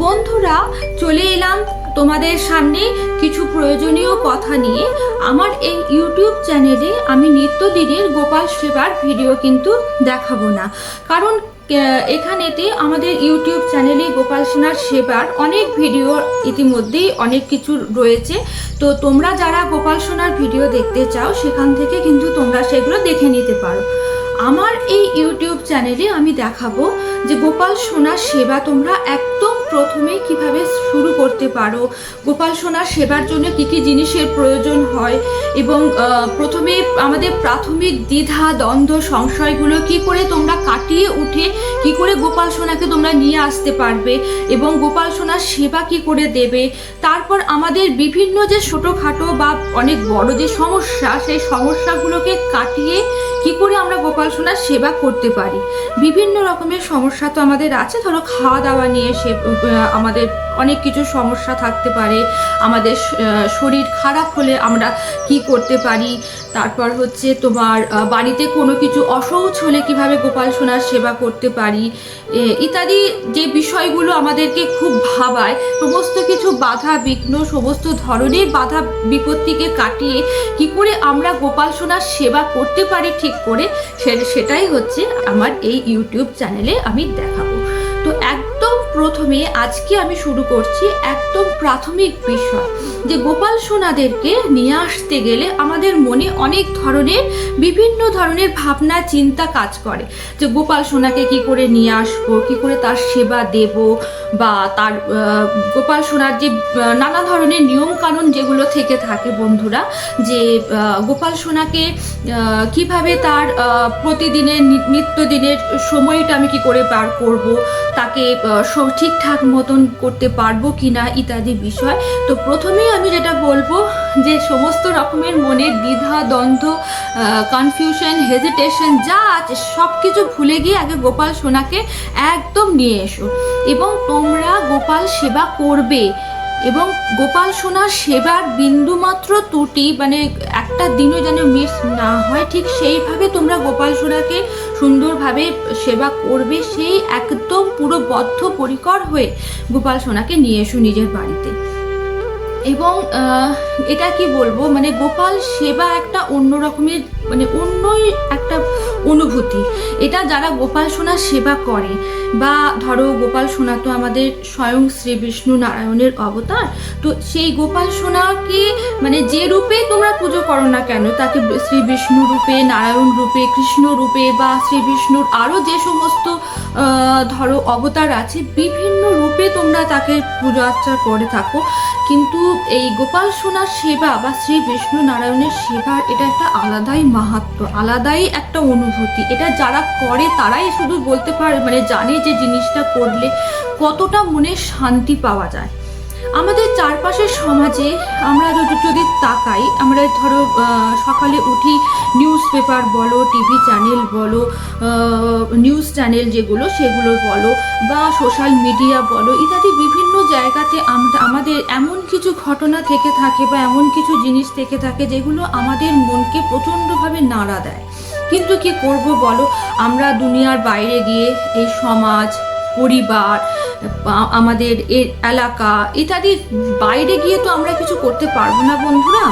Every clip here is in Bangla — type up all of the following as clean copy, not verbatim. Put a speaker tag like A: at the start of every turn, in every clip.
A: বন্ধুরা, চলে এলাম তোমাদের সামনে কিছু প্রয়োজনীয় কথা নিয়ে। আমার এই ইউটিউব চ্যানেলে আমি নিত্যদিনের গোপাল সেবার ভিডিও কিন্তু দেখাবো না, কারণ এখানেতে আমাদের ইউটিউব চ্যানেলে গোপাল সোনার সেবার অনেক ভিডিও ইতিমধ্যেই অনেক কিছু রয়েছে। তো তোমরা যারা গোপাল সোনার ভিডিও দেখতে চাও সেখান থেকে কিন্তু তোমরা সেগুলো দেখে নিতে পারো। আমার এই ইউটিউব চ্যানেলে আমি দেখাবো যে গোপাল সোনার সেবা তোমরা একদম প্রথমে কিভাবে শুরু করতে পারো, গোপাল সোনার সেবার জন্য কি কি জিনিসের প্রয়োজন হয়, এবং প্রথমে আমাদের প্রাথমিক দ্বিধা দ্বন্দ্ব সংশয়গুলো কি করে তোমরা কাটিয়ে উঠে কি করে গোপাল সোনাকে তোমরা নিয়ে আসতে পারবে, এবং গোপাল সোনার সেবা কি করে দেবে। তারপর আমাদের বিভিন্ন যে ছোটোখাটো বা অনেক বড় যে সমস্যা, সেই সমস্যাগুলোকে কাটিয়ে কি করে আমরা গোপাল সোনার সেবা করতে পারি। বিভিন্ন রকমের সমস্যা তো আমাদের আছে, ধরো খাওয়া দাওয়া নিয়ে আমাদের অনেক কিছু সমস্যা থাকতে পারে, আমাদের শরীর খারাপ হলে আমরা কি করতে পারি, তারপর হচ্ছে তোমার বাড়িতে কোনো কিছু অসৌচ হলে কিভাবে গোপাল সোনার সেবা করতে পারি, ইত্যাদি যে বিষয়গুলো আমাদেরকে খুব ভাবায়, সমস্ত কিছু বাধা বিঘ্ন, সমস্ত ধরনের বাধা বিপত্তিকে কাটিয়ে কি করে আমরা গোপাল সোনার সেবা করতে পারি ঠিক করে, সেটাই হচ্ছে আমার এই ইউটিউব চ্যানেলে আমি দেখাবো। তো একদম প্রথমে আজকে আমি শুরু করছি একদম প্রাথমিক বিষয়, যে গোপাল সোনাদেরকে নিয়ে আসতে গেলে আমাদের মনে অনেক ধরনের বিভিন্ন ধরনের ভাবনা চিন্তা কাজ করে, যে গোপাল সোনাকে কি করে নিয়ে আসবো, কি করে তার সেবা দেব, বা তার গোপাল সোনার যে নানা ধরনের নিয়ম কানুন যেগুলো থেকে থাকে বন্ধুরা, যে গোপাল সোনাকে কিভাবে তার প্রতিদিনের নিত্যদিনের সময়টা আমি কি করে পার করব, তাকে ঠিকঠাক মতন করতে পারবো কিনা ইত্যাদি বিষয়। তো প্রথমেই আমি যেটা বলবো, যে সমস্ত রকমের মনের দ্বিধা দ্বন্দ্ব, কনফিউশন, হেজিটেশন যা আছে সব কিছু ভুলে গিয়ে আগে গোপাল সোনাকে একদম নিয়ে এসো, এবং তোমরা গোপাল সেবা করবে, এবং গোপাল সোনার সেবার বিন্দুমাত্র ত্রুটি মানে একটা দিনও যেন মিস না হয়, ঠিক সেইভাবে তোমরা গোপাল সোনাকে সুন্দরভাবে সেবা করবে, সেই একদম পুরো বদ্ধপরিকর হয়ে গোপাল সোনাকে নিয়ে এসো নিজের বাড়িতে। এবং এটা কি বলবো, মানে গোপাল সেবা একটা অন্য রকমের মানে অন্যই একটা অনুভূতি। এটা যারা গোপাল সোনার সেবা করে, বা ধরো গোপাল সোনা তো আমাদের স্বয়ং শ্রী বিষ্ণু নারায়ণের অবতার, তো সেই গোপাল সোনাকে মানে যে রূপে তোমরা পুজো করো না কেন, তাকে শ্রী বিষ্ণু রূপে, নারায়ণ রূপে, কৃষ্ণ রূপে, বা শ্রী বিষ্ণুর আরও যে সমস্ত ধরো অবতার আছে, বিভিন্ন রূপে তোমরা তাকে পূজা আর্চা করে থাকো, কিন্তু এই গোপাল সোনার সেবা বা শ্রী বিষ্ণু নারায়ণের সেবার এটা একটা আলাদাই মাহাত্ম্য, আলাদাই একটা অনুভূতি। এটা যারা করে তারাই শুধু বলতে পারে, মানে জানে যে জিনিসটা করলে কতটা মনে শান্তি পাওয়া যায়। আমাদের চারপাশের সমাজে আমরা যদি তাকাই, আমরা ধরো সকালে উঠি, নিউজ পেপার বলো, টিভি চ্যানেল বলো, নিউজ চ্যানেল যেগুলো সেগুলো বলো, বা সোশ্যাল মিডিয়া বলো, ইত্যাদি বিভিন্ন জায়গাতে আমাদের এমন কিছু ঘটনা থেকে থাকে বা এমন কিছু জিনিস থেকে থাকে যেগুলো আমাদের মনকে প্রচণ্ডভাবে নাড়া দেয়। কিন্তু কি করব বলো, আমরা দুনিয়ার বাইরে গিয়ে এই সমাজ, পরিবার, আমাদের এর এলাকা ইত্যাদি বাইরে গিয়ে তো আমরা কিছু করতে পারবো না বন্ধুরা।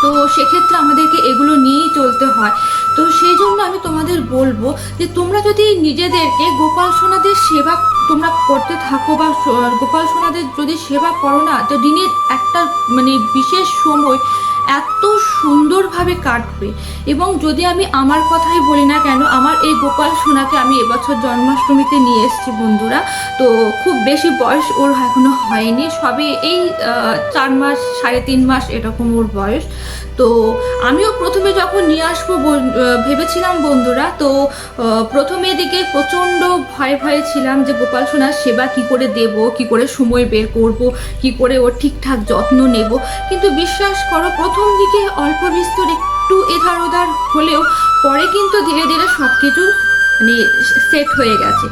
A: তো সেক্ষেত্রে আমাদেরকে এগুলো নিয়েই চলতে হয়। তো সেই জন্য আমি তোমাদের বলবো যে তোমরা যদি নিজেদেরকে গোপাল সোনাদের সেবা তোমরা করতে থাকো, বা গোপাল সোনাদের যদি সেবা করো না, তো দিনের একটা মানে বিশেষ সময় এত সুন্দরভাবে কাটবে। এবং যদি আমি আমার কথাই বলি না কেন, আমার এই গোপাল সোনাকে আমি এবছর জন্মাষ্টমীতে নিয়ে এসেছি বন্ধুরা। তো খুব বেশি বয়স ওর এখনো হয়নি, সবে এই 4 মাস 3.5 মাস এরকম ওর বয়স। তো আমিও প্রথমে যখন নিয়ে আসবো ভেবেছিলাম বন্ধুরা, তো প্রথমে দিকে প্রচণ্ড ভয়ে ছিলাম যে গোপাল সোনার সেবা কি করে দেব, কি করে সময় বের করব, কি করে ওর ঠিকঠাক যত্ন নেব। কিন্তু বিশ্বাস করো, প্রথম দিকে অল্প বিস্তর একটু এধার ওধার হলেও পরে কিন্তু ধীরে ধীরে সব কিছু মানে সেট হয়ে গেছে।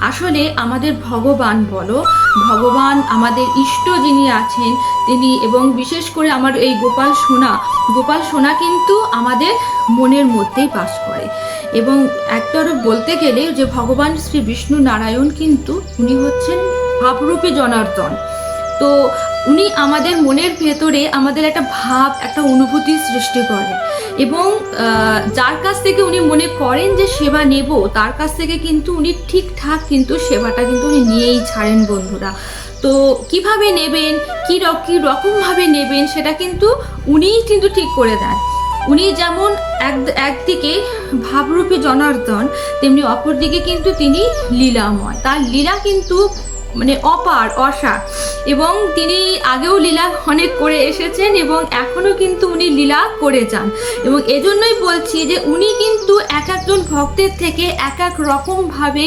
A: আসলে আমাদের ভগবান বলো, ভগবান আমাদের ইষ্ট যিনি আছেন তিনি, এবং বিশেষ করে আমার এই গোপাল সোনা কিন্তু আমাদের মনের মধ্যেই বাস করে। এবং একটা বলতে গেলে যে ভগবান শ্রী বিষ্ণু নারায়ণ কিন্তু উনি হচ্ছেন ভাবরূপী জনার্দন। তো উনি আমাদের মনের ভেতরে আমাদের একটা ভাব, একটা অনুভূতি সৃষ্টি করেন, এবং যার কাছ থেকে উনি মনে করেন যে সেবা নেব, তার কাছ থেকে কিন্তু উনি ঠিকঠাক কিন্তু সেবাটা কিন্তু উনি নিয়েই ছাড়েন বন্ধুরা। তো কিভাবে নেবেন, কী রকমভাবে নেবেন, সেটা কিন্তু উনিই কিন্তু ঠিক করে দেন। উনি যেমন একদিকে ভাবরূপী জনার্দন, তেমনি অপরদিকে কিন্তু তিনি লীলাময়। তার লীলা কিন্তু মানে অপার, অসার, এবং তিনি আগেও লীলা অনেক করে এসেছেন এবং এখনও কিন্তু উনি লীলা করে যান। এবং এজন্যই বলছি যে উনি কিন্তু এক একজন ভক্তের থেকে এক এক রকমভাবে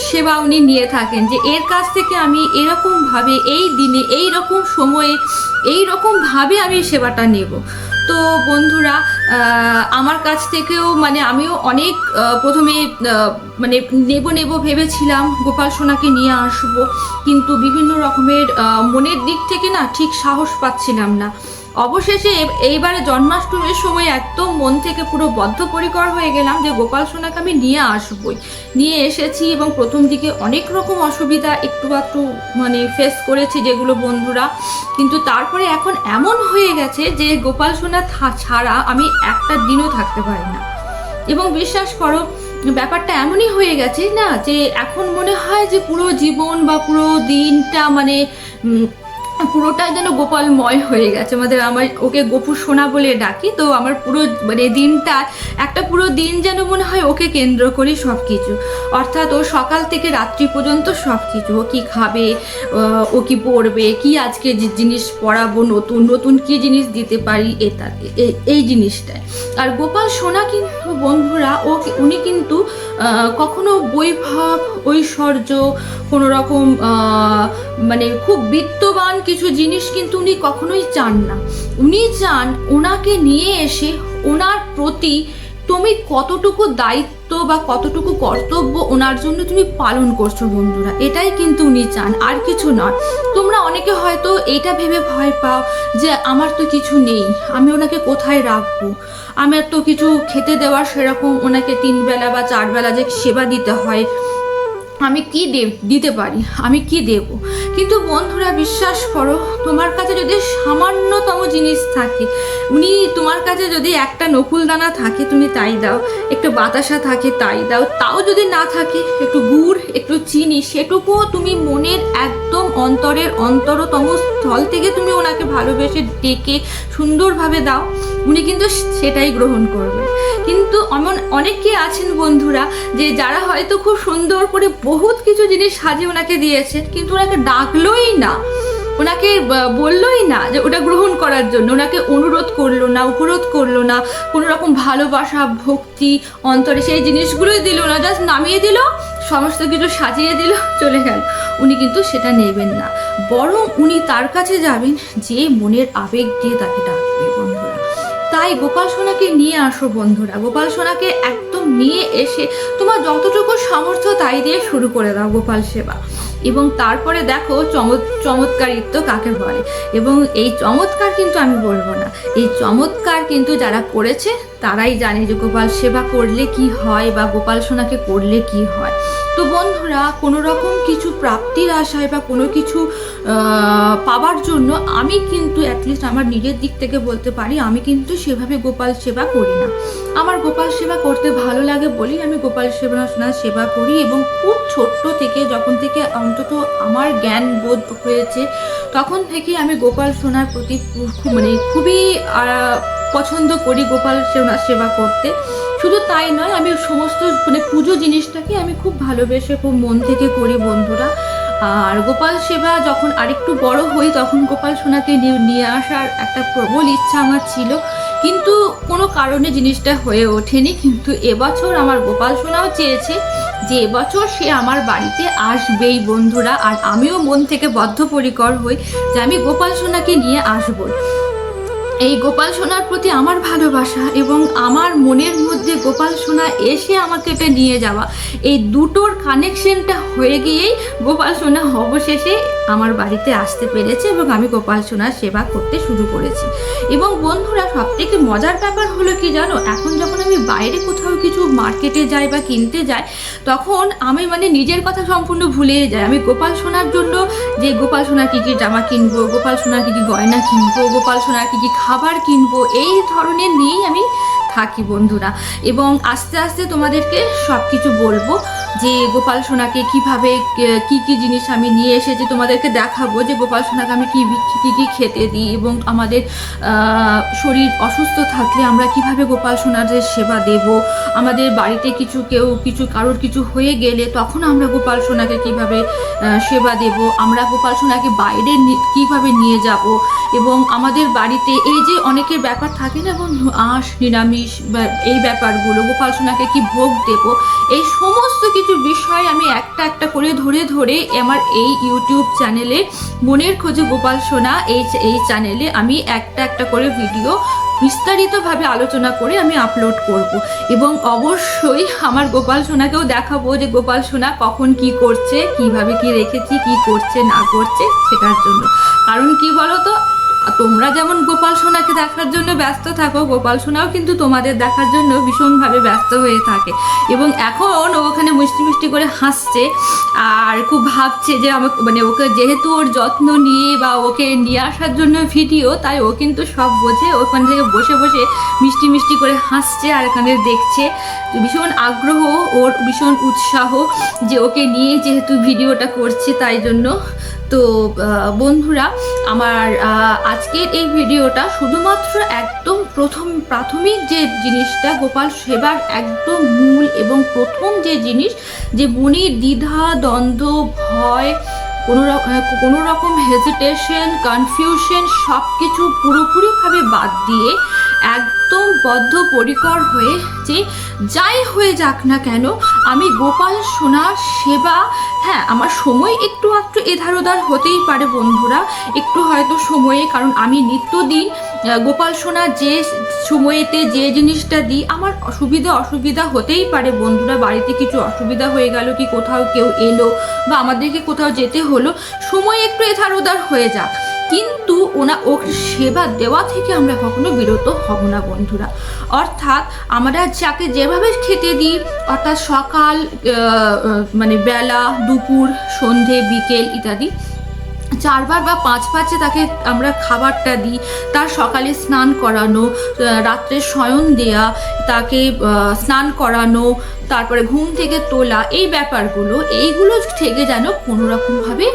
A: সেবা উনি নিয়ে থাকেন, যে এর কাছ থেকে আমি এরকমভাবে এই দিনে এই রকম সময়ে এই রকমভাবে আমি সেবাটা নেব। তো বন্ধুরা, আমার কাছ থেকেও মানে আমিও অনেক প্রথমে মানে নেব ভেবেছিলাম, গোপাল সোনাকে নিয়ে আসব, কিন্তু বিভিন্ন রকমের মনের দিক থেকে না ঠিক সাহস পাচ্ছিলাম না। অবশেষে এইবারে জন্মাষ্টমীর সময় একদম মন থেকে পুরো বদ্ধপরিকর হয়ে গেলাম যে গোপাল সোনাকে আমি নিয়ে আসবই। নিয়ে এসেছি এবং প্রথম দিকে অনেক রকম অসুবিধা একটু মানে ফেস করেছি যেগুলো বন্ধুরা, কিন্তু তারপরে এখন এমন হয়ে গেছে যে গোপাল সোনা ছাড়া আমি একটা দিনও থাকতে পারি না। এবং বিশ্বাস করো, ব্যাপারটা এমনই হয়ে গেছে না যে এখন মনে হয় যে পুরো জীবন বা পুরো দিনটা মানে পুরোটাই যেন গোপালময় হয়ে গেছে। আমার ওকে গোপু সোনা বলে ডাকি, তো আমার পুরো মানে দিনটা একটা পুরো দিন যেন মনে হয় ওকে কেন্দ্র করে সব কিছু, অর্থাৎ ও সকাল থেকে রাত্রি পর্যন্ত সব কিছু, ও কি খাবে, ও কি পড়বে, কি আজকে যে জিনিস পড়াবো, নতুন নতুন কি জিনিস দিতে পারি, এই জিনিসটায়। আর গোপাল সোনা কিন্তু বন্ধুরা উনি কিন্তু কখনো বৈভব, ঐশ্বর্য, কোনো রকম মানে খুব বিত্তবান কিছু জিনিস কিন্তু উনি কখনোই চান না। উনি চান ওনাকে নিয়ে এসে ওনার প্রতি তুমি কতটুকু দায়িত্ব বা কতটুকু কর্তব্য ওনার জন্য তুমি পালন করছো বন্ধুরা, এটাই কিন্তু উনি চান, আর কিছু নয়। তোমরা অনেকে হয়তো এইটা ভেবে ভয় পাও যে আমার তো কিছু নেই, আমি ওনাকে কোথায় রাখবো, আমার তো কিছু খেতে দেওয়ার সেরকম ওনাকে 3 বেলা বা 4 বেলা যে সেবা দিতে হয়, আমি কি দিতে পারি, আমি কি দেব। কিন্তু বন্ধুরা বিশ্বাস করো, তোমার কাছে যদি সামান্যতম জিনিস থাকে, উনি তোমার কাছে যদি একটা নকুল দানা থাকে তুমি তাই দাও, একটু বাতাসা থাকে তাই দাও, তাও যদি না থাকে একটু গুড়, একটু চিনি, সেটুকুও তুমি মনের একদম অন্তরের অন্তরতম স্থল থেকে তুমি ওনাকে ভালোবেসে ডেকে সুন্দরভাবে দাও, উনি কিন্তু সেটাই গ্রহণ করবে। কিন্তু এমন অনেকে আছেন বন্ধুরা যে যারা হয়তো খুব সুন্দর করে বহুত কিছু জিনিস সাজিয়ে ওনাকে দিয়েছেন, কিন্তু ওনাকে ডাকলোই না, ওনাকে বললোই না যে ওটা গ্রহণ করার জন্য, ওনাকে অনুরোধ করলো না, উপরোধ করলো না, কোনো রকম ভালোবাসা, ভক্তি অন্তরে সেই জিনিসগুলোই দিল না, জাস্ট নামিয়ে দিল, সমস্ত কিছু সাজিয়ে দিল, চলে গেল। উনি কিন্তু সেটা নেবেন না, বরং উনি তার কাছে যাবেন যে মনের আবেগ দিয়ে তাকে ডাকবে বন্ধুরা। তাই গোপাল সোনাকে নিয়ে আসো বন্ধুরা, গোপাল সোনাকে একদম নিয়ে এসে তোমার যতটুকু সামর্থ্য তাই দিয়ে শুরু করে দাও গোপাল সেবা। এবং তারপরে দেখো চমৎকারিত্ব কাকে বলে। এবং এই চমৎকার কিন্তু আমি বলবো না, এই চমৎকার কিন্তু যারা করেছে তারাই জানে যে গোপাল সেবা করলে কি হয় বা গোপাল সোনাকে করলে কি হয়। তো বন্ধুরা, কোনো রকম কিছু প্রাপ্তির আশায় বা কোনো কিছু পাওয়ার জন্য আমি কিন্তু অ্যাটলিস্ট আমার নিজের দিক থেকে বলতে পারি আমি কিন্তু সেভাবে গোপাল সেবা করি না। আমার গোপাল সেবা করতে ভালো লাগে বলেই আমি গোপাল সোনার সেবা করি। এবং খুব ছোট্ট থেকে, যখন থেকে অন্তত আমার জ্ঞান বোধ হয়েছে, তখন থেকে আমি গোপাল সোনার প্রতি মানে খুবই পছন্দ করি গোপাল সোনার সেবা করতে। শুধু তাই নয়, আমি সমস্ত মানে পুজো জিনিসটাকে আমি খুব ভালোবেসে খুব মন থেকে করি বন্ধুরা। আর গোপাল সেবা যখন আরেকটু বড় হই তখন গোপাল সোনাকে নিয়ে আসার একটা প্রবল ইচ্ছা আমার ছিল, কিন্তু কোনো কারণে জিনিসটা হয়ে ওঠেনি। কিন্তু এবছর আমার গোপাল সোনাও চেয়েছে যে এবছর সে আমার বাড়িতে আসবেই বন্ধুরা। আর আমিও মন থেকে বদ্ধপরিকর হই যে আমি গোপাল সোনাকে নিয়ে আসবই। এই গোপাল সোনার প্রতি আমার ভালোবাসা এবং আমার মনের মধ্যে গোপাল সোনা এসে আমাকে এটা নিয়ে যাওয়া, এই দুটোর কানেকশনটা হয়ে গিয়েই গোপাল সোনা অবশেষে আমার বাড়িতে আসতে পেরেছে এবং আমি গোপাল সোনার সেবা করতে শুরু করেছি। এবং বন্ধুরা, সবথেকে মজার ব্যাপার হলো কি জানো, এখন যখন আমি বাইরে কোথাও কিছু মার্কেটে যাই বা কিনতে যাই, তখন আমি নিজের কথা সম্পূর্ণ ভুলে যাই। আমি গোপাল সোনার জন্য যে গোপাল সোনার কী কী জামা কিনবো, গোপাল সোনার কী কী গয়না কিনবো, গোপাল সোনার কী কী খাবার কিনবো, এই ধরনের নিয়েই আমি থাকি বন্ধুরা। এবং আস্তে আস্তে তোমাদেরকে সব কিছু বলবো যে গোপাল সোনাকে কীভাবে কী কী জিনিস আমি নিয়ে এসেছি, তোমাদেরকে দেখাবো যে গোপাল সোনাকে আমি কী কী খেতে দিই এবং আমাদের শরীর অসুস্থ থাকলে আমরা কিভাবে গোপাল সোনাদের সেবা দেব, আমাদের বাড়িতে কারোর কিছু হয়ে গেলে তখন আমরা গোপাল সোনাকে কিভাবে সেবা দেব, আমরা গোপাল সোনাকে বাইরে কিভাবে নিয়ে যাব, এবং আমাদের বাড়িতে এই যে অনেকের ব্যাপার থাকে না বন্ধু, আঁশ নিরামিষ বা এই ব্যাপারগুলো, গোপাল সোনাকে কি ভোগ দেব, এই সমস্ত কিছু বিষয় আমি একটা একটা করে ধরে আমার এই ইউটিউব চ্যানেলে মনের খোঁজে গোপাল সোনা এই চ্যানেলে আমি একটা একটা করে ভিডিও বিস্তারিতভাবে আলোচনা করে আমি আপলোড করব। এবং অবশ্যই আমার গোপাল সোনাকেও দেখাবো যে গোপাল সোনা কখন কি করছে, কিভাবে কি রেখেছি, কি করছে না করছে সেটার জন্য। কারণ কি বলো তো, তোমরা যেমন গোপাল সোনাকে দেখার জন্য ব্যস্ত থাকো, গোপাল সোনাও কিন্তু তোমাদের দেখার জন্য ভীষণভাবে ব্যস্ত হয়ে থাকে। এবং এখন ওখানে মিষ্টি করে হাসছে আর খুব ভাবছে যে আমাকে ওকে যেহেতু ওর যত্ন নিয়ে বা ওকে নিয়ে আসার জন্য ভিডিও, তাই ও কিন্তু সব বোঝে। ওখান থেকে বসে মিষ্টি করে হাসছে আর এখানে দেখছে, ভীষণ আগ্রহ, ওর ভীষণ উৎসাহ যে ওকে নিয়ে যেহেতু ভিডিওটা করছে তাই জন্য। তো বন্ধুরা, আমার আজকের এই ভিডিওটা শুধুমাত্র একদম প্রাথমিক যে জিনিসটা, গোপাল সেবার একদম মূল এবং প্রথম যে জিনিস, যে মনের দ্বিধা দ্বন্দ্ব ভয় কোনো রকম হেজিটেশন কনফিউশন সব কিছু পুরোপুরিভাবে বাদ দিয়ে একদম বদ্ধপরিকর হয়ে যে যাই হয়ে যাক না কেন আমি গোপাল সোনার সেবা, হ্যাঁ আমার সময় একটু এধার ওধার হতেই পারে বন্ধুরা, একটু হয়তো সময়ে, কারণ আমি নিত্যদিন গোপাল সোনা যে সময়েতে যে জিনিসটা দিই আমার অসুবিধা হতেই পারে বন্ধুরা। বাড়িতে কিছু অসুবিধা হয়ে গেল, কি কোথাও কেউ এলো বা আমাদেরকে কোথাও যেতে হলো, সময় একটু এধার ওধার হয়ে যাক, কিন্তু ওর সেবা দেওয়া থেকে আমরা কখনো বিরত হব না বন্ধুরা। অর্থাৎ আমরা যাকে যেভাবে খেতে দিই, অর্থাৎ সকাল বেলা, দুপুর, সন্ধে, বিকেল ইত্যাদি 4 বার বা 5 বার যে তাকে আমরা খাবারটা দিই, তার সকালে স্নান করানো, রাত্রে শয়ন দেয়া, তাকে স্নান করানো, তারপরে ঘুম থেকে তোলা, এই এইগুলো থেকে যেন কোনো রকমভাবে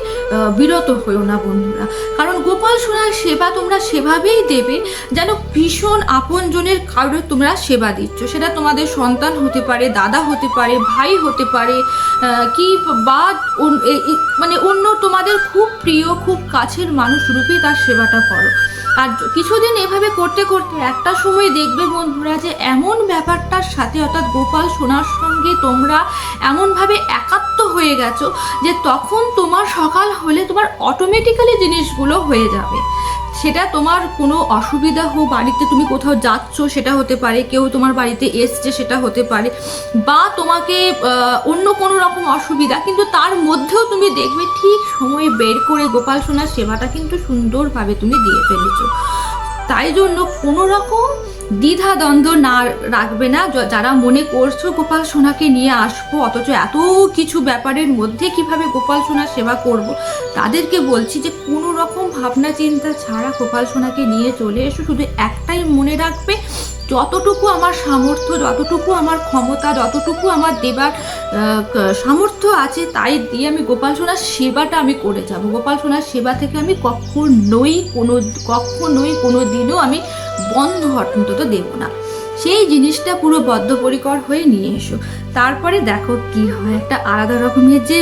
A: বিরত হয়েও না বন্ধুরা। কারণ গোপাল সোনার সেবা তোমরা সেভাবেই দেবে যেন ভীষণ আপনজনের কারো তোমরা সেবা দিচ্ছ, সেটা তোমাদের সন্তান হতে পারে, দাদা হতে পারে, ভাই হতে পারে, কি বা অন্য তোমাদের খুব প্রিয় খুব কাছের মানুষ রূপে তার সেবাটা করো। আর কিছুদিন এভাবে করতে একটা সময় দেখবে বন্ধুরা যে এমন ব্যাপারটার সাথে, অর্থাৎ গোপাল সোনার সঙ্গে তোমরা এমনভাবে একাত্ম হয়ে গেছো যে তখন তোমার সকাল হলে তোমার অটোমেটিক্যালি জিনিসগুলো হয়ে যাবে। সেটা তোমার কোনো অসুবিধা হোক, বাড়িতে তুমি কোথাও যাচ্ছ সেটা হতে পারে, কেউ তোমার বাড়িতে এসছে সেটা হতে পারে, বা তোমাকে অন্য কোনো রকম অসুবিধা, কিন্তু তার মধ্যেও তুমি দেখবে ঠিক সময় বের করে গোপাল সোনার সেবাটা কিন্তু সুন্দরভাবে তুমি দিয়ে ফেলেছো। তাই জন্য কোনো রকম দ্বিধা দ্বন্দ্ব না রাখবে না। যারা মনে করছো গোপাল সোনাকে নিয়ে আসবো অথচ এত কিছু ব্যাপারের মধ্যে কিভাবে গোপাল সোনার সেবা করব, তাদেরকে বলছি যে কোনো রকম ভাবনা চিন্তা ছাড়া গোপাল সোনাকে নিয়ে চলে এসো। শুধু একটাই মনে রাখবে, যতটুকু আমার সামর্থ্য, যতটুকু আমার ক্ষমতা, যতটুকু আমার দেবার সামর্থ্য আছে তাই দিয়ে আমি গোপাল সোনার সেবাটা আমি করে যাব। গোপাল সোনার সেবা থেকে আমি কখনোই কোনো দিনও আমি বন্ধ অন্তত দেব না। সেই জিনিসটা পুরো বদ্ধপরিকর হয়ে নিয়ে এসো, তারপরে দেখো কি হয়। একটা আলাদা রকমের যে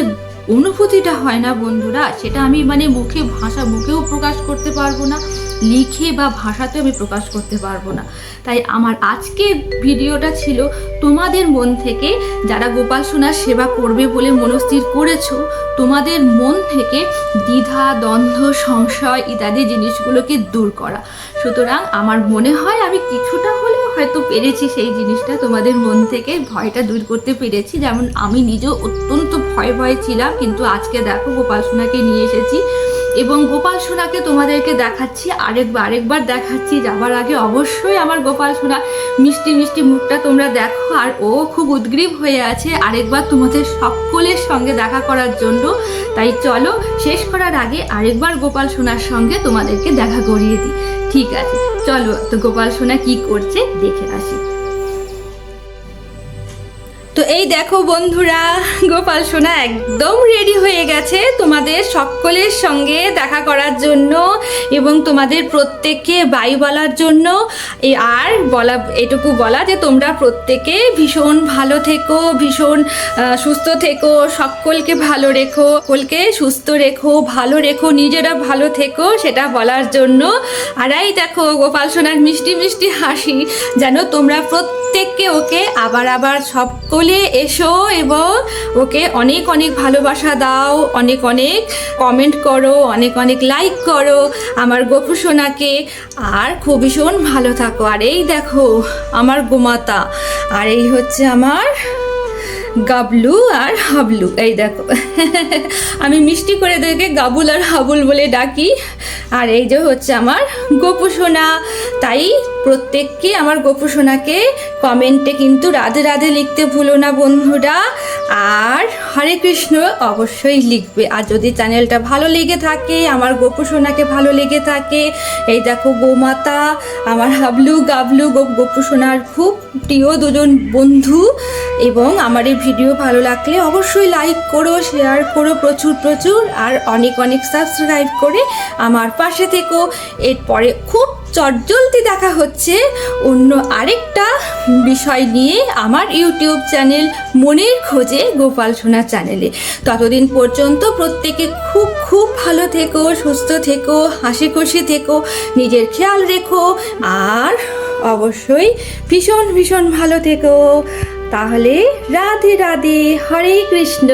A: অনুভূতিটা হয় না বন্ধুরা, সেটা আমি মুখেও প্রকাশ করতে পারবো না, লিখে বা ভাষাতে আমি প্রকাশ করতে পারবো না। তাই আমার আজকে ভিডিওটা ছিল তোমাদের মন থেকে যারা গোপাল সোনার সেবা করবে বলে মনস্থির করেছো, তোমাদের মন থেকে দ্বিধা, দ্বন্দ্ব, সংশয় ইত্যাদি জিনিসগুলোকে দূর করা। সুতরাং আমার মনে হয় আমি কিছুটা হলেও হয়তো পেরেছি সেই জিনিসটা, তোমাদের মন থেকে ভয়টা দূর করতে পেরেছি। যেমন আমি নিজেও অত্যন্ত ভয়ে ছিলাম, কিন্তু আজকে দেখো গোপাল সোনাকে নিয়ে এসেছি এবং গোপাল সোনাকে তোমাদেরকে দেখাচ্ছি, আরেকবার দেখাচ্ছি। যাবার আগে অবশ্যই আমার গোপাল সোনা মিষ্টি মিষ্টি মুখটা তোমরা দেখো, আর ও খুব উদ্গ্রীব হয়ে আছে আরেকবার তোমাদের সকলের সঙ্গে দেখা করার জন্য। তাই চলো শেষ করার আগে আরেকবার গোপাল সোনার সঙ্গে তোমাদেরকে দেখা করিয়ে দিই। ঠিক আছে, চলো তো গোপাল সোনা কি করছে দেখে আসি। তো এই দেখো বন্ধুরা, গোপাল সোনা একদম রেডি হয়ে গেছে তোমাদের সকলের সঙ্গে দেখা করার জন্য এবং তোমাদের প্রত্যেককে বাই বলার জন্য। আর এটুকু বলা যে তোমরা প্রত্যেকে ভীষণ ভালো থেকো, ভীষণ সুস্থ থেকো, সকলকে ভালো রেখো, সকলকে সুস্থ রেখো, ভালো রেখো, নিজেরা ভালো থেকো, সেটা বলার জন্য। আর এই দেখো গোপাল সোনার মিষ্টি মিষ্টি হাসি, যেন তোমরা প্রত্যেককে ওকে আবার সকলে এসো এবং ওকে অনেক ভালোবাসা দাও, অনেক কমেন্ট করো, অনেক লাইক করো আমার গোপু সোনাকে, আর খুব ভীষণ ভালো থাকো। আর এই দেখো আমার গোমাতা, আর এই হচ্ছে আমার গাবলু আর হাবলু। এই দেখো আমি মিষ্টি করে দেখে গাবুল আর হাবুল বলে ডাকি। আর এই যে হচ্ছে আমার গোপু সোনা। তাই প্রত্যেককে আমার গোপু সোনাকে কমেন্টে কিন্তু রাধে রাধে লিখতে ভুলো না বন্ধুরা, আর হরে কৃষ্ণ অবশ্যই লিখবে। আর যদি চ্যানেলটা ভালো লেগে থাকে, আমার গোপু সোনাকে ভালো লেগে থাকে, এই দেখো গোমাতা, আমার হাবলু গাবলু গোপু সোনার খুব প্রিয় দুজন বন্ধু। এবং আমার এই ভিডিও ভালো লাগলে অবশ্যই লাইক করো, শেয়ার করো প্রচুর, আর অনেক সাবস্ক্রাইব করে আমার পাশে থেকো। এরপরে খুব চটজলদি দেখা হচ্ছে অন্য আরেকটা বিষয় নিয়ে আমার ইউটিউব চ্যানেল মনের খোঁজে গোপাল সোনা চ্যানেলে। ততদিন পর্যন্ত প্রত্যেকে খুব ভালো থেকো, সুস্থ থেকো, হাসি খুশি থেকো, নিজের খেয়াল রেখো, আর অবশ্যই ভীষণ ভালো থেকো। তাহলে রাধে রাধে, হরে কৃষ্ণ।